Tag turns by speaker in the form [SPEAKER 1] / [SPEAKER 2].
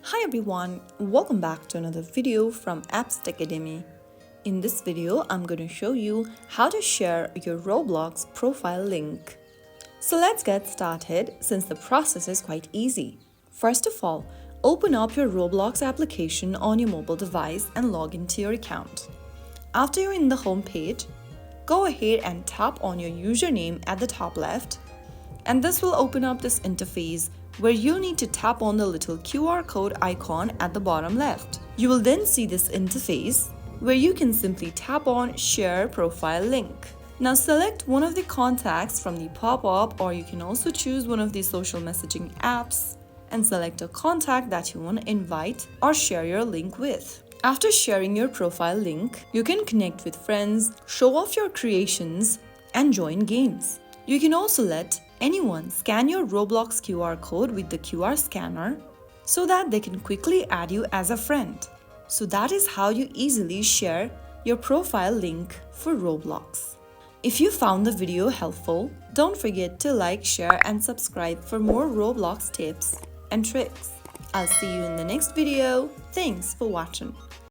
[SPEAKER 1] Hi everyone, welcome back to another video from Apps Academy. In this video, I'm going to show you how to share your Roblox profile link. So let's get started since the process is quite easy. First of all, open up your Roblox application on your mobile device and log into your account. After you're in the home page, go ahead and tap on your username at the top left, and this will open up this interface where you'll need to tap on the little QR code icon at the bottom left. You will then see this interface where you can simply tap on Share Profile Link. Now select one of the contacts from the pop-up, or you can also choose one of the social messaging apps and select a contact that you want to invite or share your link with. After sharing your profile link, you can connect with friends, show off your creations, and join games. You can also let anyone scan your Roblox QR code with the QR scanner so that they can quickly add you as a friend. So that is how you easily share your profile link for Roblox. If you found the video helpful, don't forget to like, share, and subscribe for more Roblox tips and tricks. I'll see you in the next video. Thanks for watching.